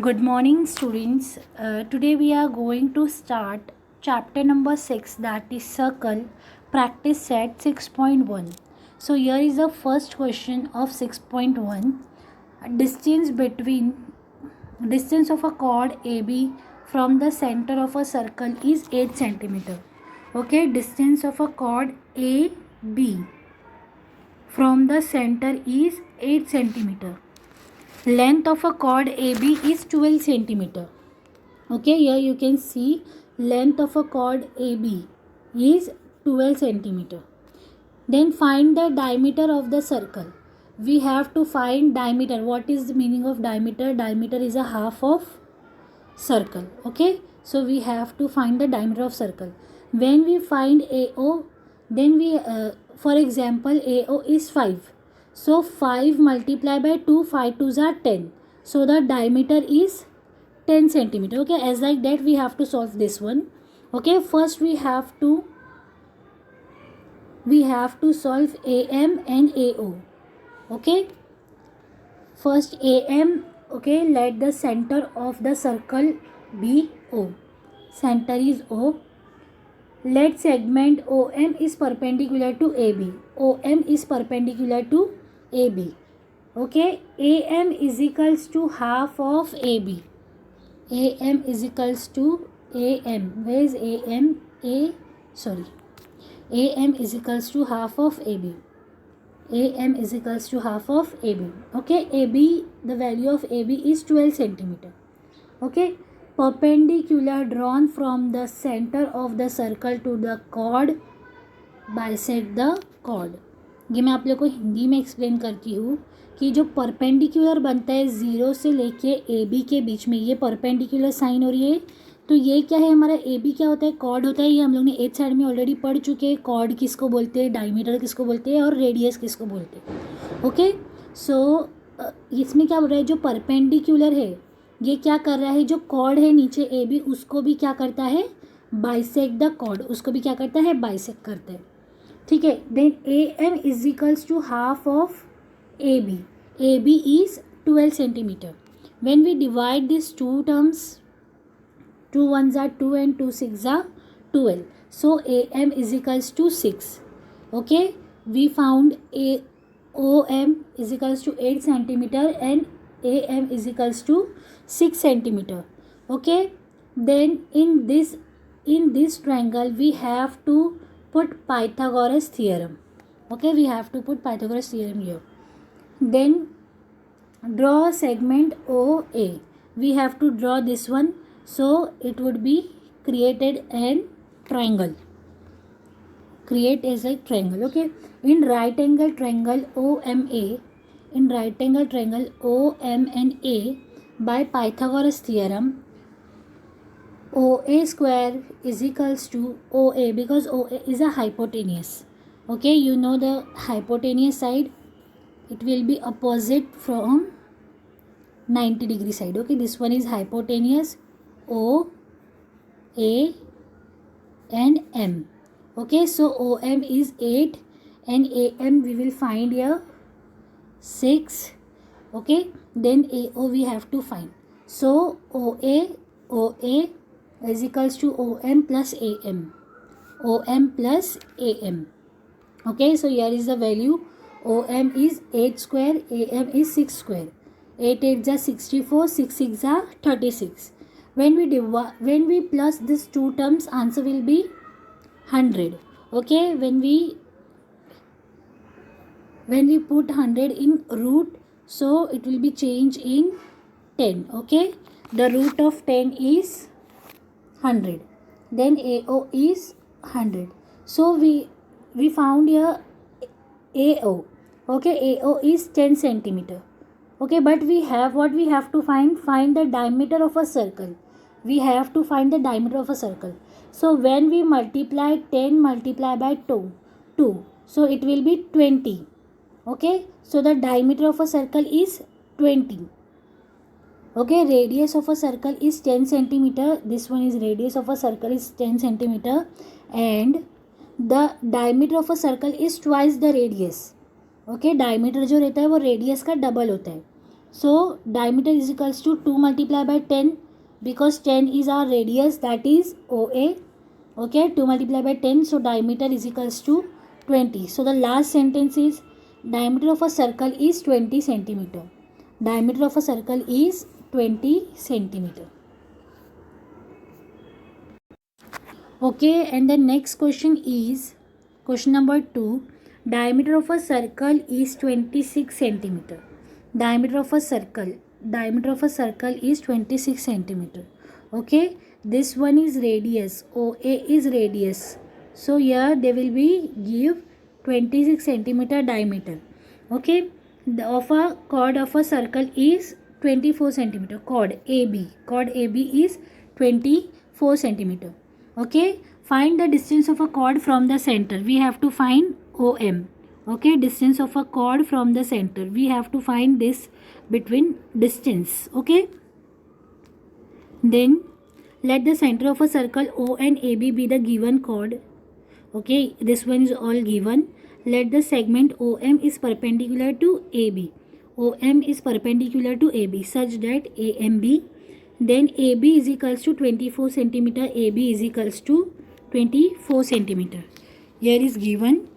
Good morning, students. Today we are going to start chapter number 6, that is Circle, practice set 6.1. So, here is the first question of 6.1. Distance of a chord AB from the center of a circle is 8 centimeter. Okay, distance of a chord AB from the center is 8 centimeter. Length of a chord AB is 12 centimeter. Okay, here you can see length of a chord AB is 12 centimeter. Then find the diameter of the circle. We have to find diameter. What is the meaning of diameter? Diameter is a half of circle. Okay, so we have to find the diameter of circle. When we find AO, then for example, AO is 5. So 5 multiplied by 2, 5 2s are 10. So the diameter is 10 centimeter. Okay, as like that we have to solve this one. Okay, first we have to solve AM and AO. Okay, first AM. Okay, let the center of the circle be O. Center is O. Let segment OM is perpendicular to AB. OM is perpendicular to AB. Okay, AM is equals to half of AB. AM is equals to AM. Where is AM? AM is equals to half of AB. AM is equals to half of AB. Okay, AB, the value of AB is 12 centimeter. Okay, perpendicular drawn from the center of the circle to the chord bisect the chord. ये मैं आप लोग को हिंदी में explain करती हूँ कि जो परपेंडिकुलर बनता है ज़ीरो से लेके ए बी के बीच में, ये परपेंडिकुलर साइन हो रही है. तो ये क्या है, हमारा ए बी क्या होता है, कॉर्ड होता है. ये हम लोग ने एथ साइड में ऑलरेडी पढ़ चुके हैं. कॉर्ड किसको बोलते हैं, डायमीटर किसको बोलते हैं और रेडियस किसको बोलते हैं. ओके, सो इसमें क्या बोल रहा है, जो परपेंडिकुलर है ये क्या कर रहा है, जो कॉर्ड है नीचे ए बी उसको भी क्या करता है, बाइसेक्ट द कॉर्ड, उसको भी क्या करता है, बाइसेक्ट करता है. ठीक है. Then A M is equals to half of A B. A B is 12 centimetre. When we divide this two terms, 2 1s are 2 and 2 6s are 12. So AM is equals to 6. Okay, we found OM is equals to 8 centimeter and AM is equals to 6 centimeter. Okay, then in this triangle we have to put Pythagoras theorem. Okay, we have to put Pythagoras theorem here. Then draw a segment OA. We have to draw this one, so it would be created an triangle. Create as a triangle. Okay, in right angle triangle OMA, in right angle triangle OMNA, by Pythagoras theorem, OA square is equals to OA, because OA is a hypotenuse. Okay, you know the hypotenuse side, it will be opposite from 90 degree side. Okay, this one is hypotenuse, O, A and M. Okay, so OM is 8 and AM we will find here 6. Okay, then AO we have to find. So OA is equals to OM plus AM. OM plus AM. Okay, so here is the value. OM is 8 square, AM is 6 square. 8 8s are 64, 6 6s are 36. When we plus these two terms, answer will be 100. Okay, when we put 100 in root, so it will be changed in 10. Okay, the root of 10 is 100. Then AO is 100. So we found here AO. Okay, AO is 10 centimeter. Okay, but we have to find the diameter of a circle. We have to find the diameter of a circle. So when we multiply 10 multiplied by 2, so it will be 20. Okay, so the diameter of a circle is 20. Okay, radius of a circle is 10 centimeter. This one is radius of a circle is 10 centimeter, and the diameter of a circle is twice the radius. Okay, diameter जो रहता है वो radius का double होता है. So diameter is equals to 2 multiplied by 10, because 10 is our radius, that is OA. Okay, 2 multiplied by 10, so diameter is equals to 20. So the last sentence is diameter of a circle is 20 centimeter. Diameter of a circle is 20 centimeter. Okay, and the next question is question number 2. Diameter of a circle is 26 centimeter. Diameter of a circle is 26 centimeter. Okay, this one is radius, OA is radius. So here they will be give 26 centimeter diameter. Okay, the of a chord of a circle is 24 centimeter. Chord AB is 24 centimeter. Okay, find the distance of a chord from the center. We have to find OM. Okay, distance of a chord from the center. We have to find this between distance. Okay, then let the center of a circle O and AB be the given chord. Okay, this one is all given. Let the segment OM is perpendicular to AB. OM is perpendicular to AB such that AMB, then AB is equals to 24 centimeter. AB is equals to 24 centimeter. Here is given,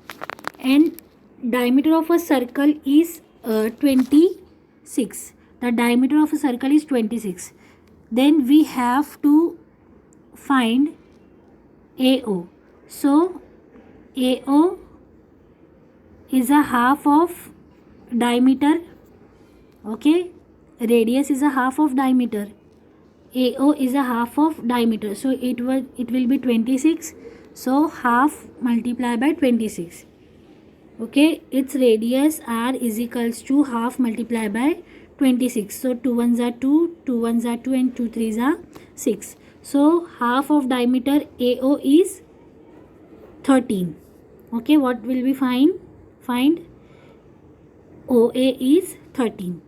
and diameter of a circle is 26. The diameter of a circle is 26. Then we have to find AO. So AO is a half of diameter. Okay, radius is a half of diameter. AO is a half of diameter. So it will be 26. So half multiplied by 26. Okay, its radius R is equals to half multiplied by 26. So 2 ones are 2, 2 ones are 2, and 2 threes are 6. So half of diameter AO is 13. Okay, what will we find? Find OA is 13.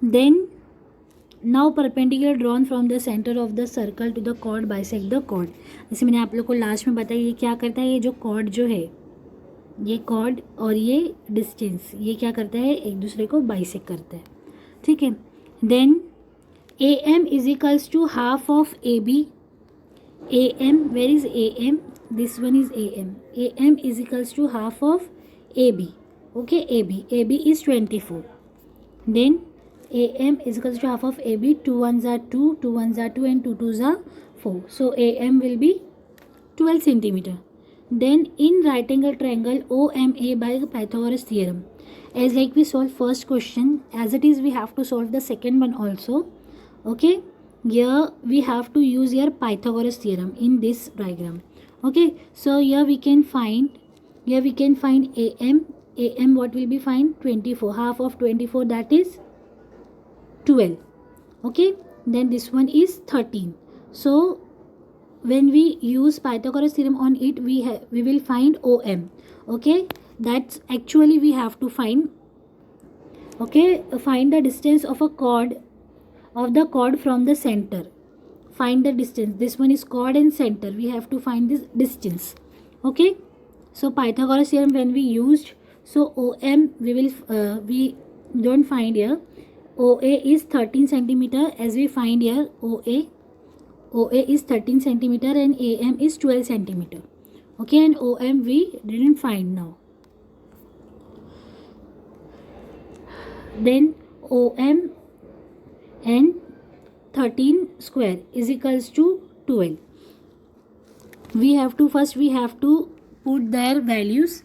Then now perpendicular drawn from the center of the circle to the chord bisect the chord. जैसे मैंने आप लोग को last में बताया, ये क्या करता है, ये जो chord जो है, ये chord और ये डिस्टेंस, ये क्या करता है, एक दूसरे को बाइसेक्ट करता है. ठीक है. Then AM is equals to half of AB. AM, where is AM? This one is AM. AM is equals to half of AB. Okay, AB is 24. Then AM is equals to half of AB. 2 ones are 2, 2 ones are 2, and 2 twos are 4. So AM will be 12 centimeter. Then in right angle triangle OMA by Pythagoras theorem, as like we solved first question, as it is we have to solve the second one also. Okay, here we have to use here Pythagoras theorem in this diagram. Okay, so here we can find AM. AM what will be find? 24. Half of 24, that is 12. Okay, then this one is 13. So when we use Pythagoras theorem on it, we will find OM. Okay, that's actually we have to find. Okay, find the distance of a chord, of the chord from the center. Find the distance. This one is chord and center. We have to find this distance. Okay, so Pythagoras theorem when we used, so OM we don't find here. OA is 13 centimeter, as we find here. OA is 13 centimeter and AM is 12 centimeter. Okay, and OM we didn't find now. Then OM and 13 square is equals to 12. We have to put their values.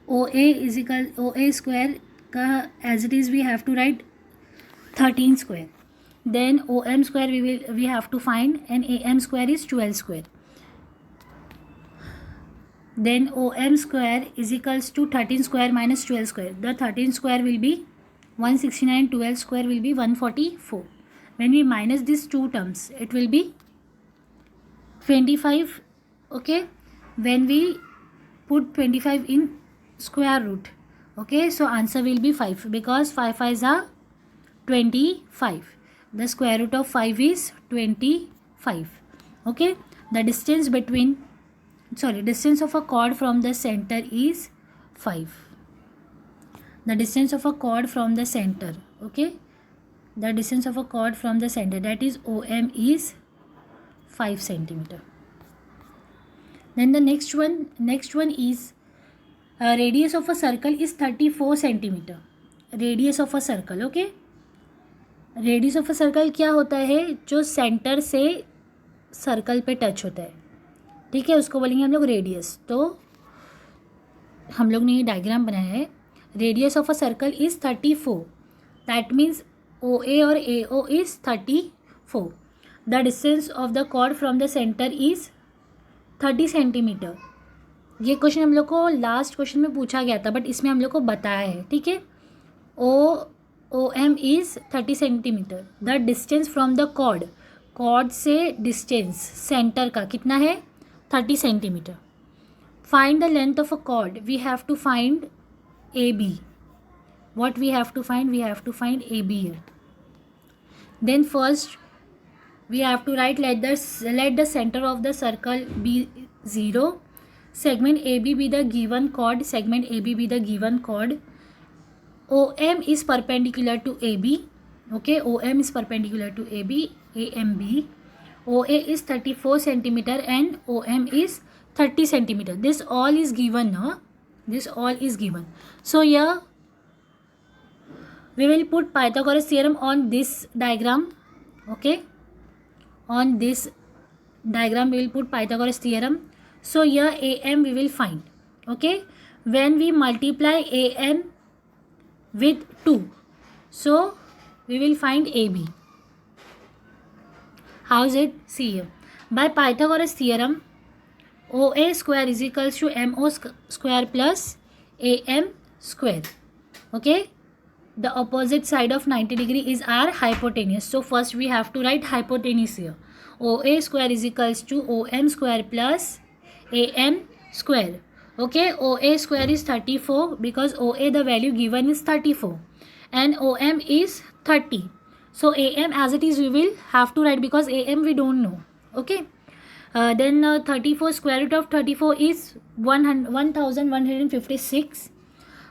OA square ka as it is we have to write 13 square. Then OM square we have to find, and AM square is 12 square. Then OM square is equals to 13 square minus 12 square. The 13 square will be 169, 12 square will be 144. When we minus these two terms, it will be 25. Okay, when we put 25 in square root, okay, so answer will be 5, because 5 5s are 25. The square root of 5 is 25. Okay, the distance of a chord from the center is 5. The distance of a chord from the center, okay, the distance of a chord from the center, that is OM, is 5 centimeter. Then the next one is radius of a circle is 34 centimeter. Radius of a circle, okay. Radius of a circle क्या होता है, जो centre से circle पे touch होता है, ठीक है, उसको बोलेंगे हम लोग रेडियस. तो हम लोग ने ये डायग्राम बनाया है. Radius of a circle is 34. That means OA और AO is 34. The distance of the chord from the centre is 30 centimetre. ये क्वेश्चन हम लोग को लास्ट क्वेश्चन में पूछा गया था, बट इसमें हम लोग को बताया है, ठीक है. OM is 30 centimetre. The distance from the chord से डिस्टेंस सेंटर का कितना है, 30 centimetre. Find the length of a chord. We have to find AB. What we have to find? We have to find AB here. Then first we have to write, let the center of the circle be 0. Segment AB be the given chord. Segment AB be the given chord. OM is perpendicular to AB. Okay, OM is perpendicular to AB. AMB. OA is 34 centimeter and OM is 30 centimeter. This all is given, no? This all is given. So here we will put Pythagoras theorem on this diagram. Okay, on this diagram we will put Pythagoras theorem. So here AM we will find. Okay, when we multiply AM with 2, so we will find AB. How is it? See here, by Pythagoras theorem, OA square is equals to MO square plus AM square. Okay, the opposite side of 90 degree is our hypotenuse. So first we have to write hypotenuse here. OA square is equals to OM square plus AM square. Okay, OA square is 34 because OA the value given is 34 and OM is 30. So AM as it is we will have to write because AM we don't know. Okay, then 34 square root of 34 is 1156.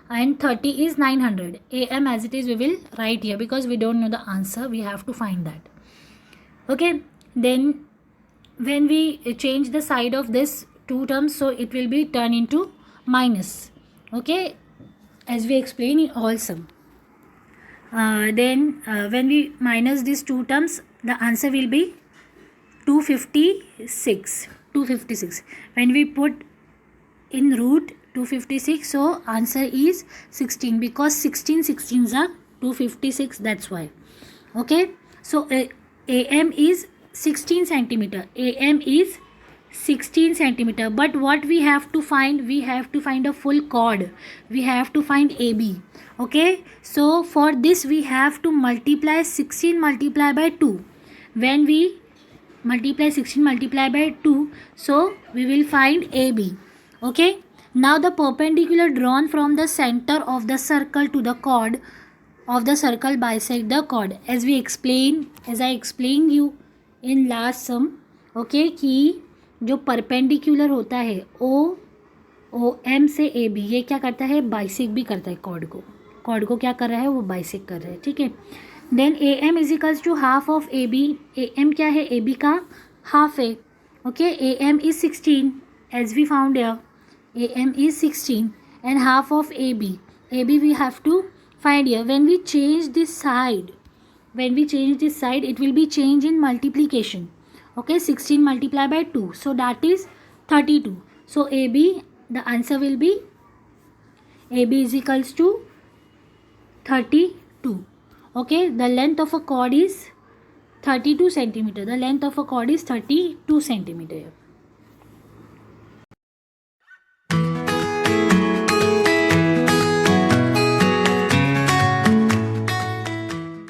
And 30 is 900. AM as it is we will write here because we don't know the answer. We have to find that. Okay. Then when we change the side of this two terms, so it will be turned into minus. Okay. As we explain in all sum. Then when we minus these two terms, the answer will be 256. 256. When we put in root 256, so answer is 16 because 16s are 256, that's why. Okay, so AM is 16 centimeter. AM is 16 centimeter, but what we have to find? We have to find a full chord. We have to find AB. Okay, so for this we have to multiply 16 multiply by 2. When we multiply 16 multiply by 2, so we will find AB. Okay, now the perpendicular drawn from the center of the circle to the chord of the circle bisect the chord. As I explained you in last sum. Okay, कि जो perpendicular होता है OM से AB, ये क्या करता है, bisect भी करता है chord को क्या कर रहा है, वो bisect कर रहा है, ठीक है. Then AM is equals to half of AB. AM क्या है, AB का half है. Okay, AM is 16 as we found here. AM is 16 and half of AB. AB we have to find here. When we change this side, it will be changed in multiplication. Okay, 16 multiplied by 2. So that is 32. So AB, the answer will be AB is equals to 32. Okay, the length of a chord is 32 centimeter. The length of a chord is 32 centimeter.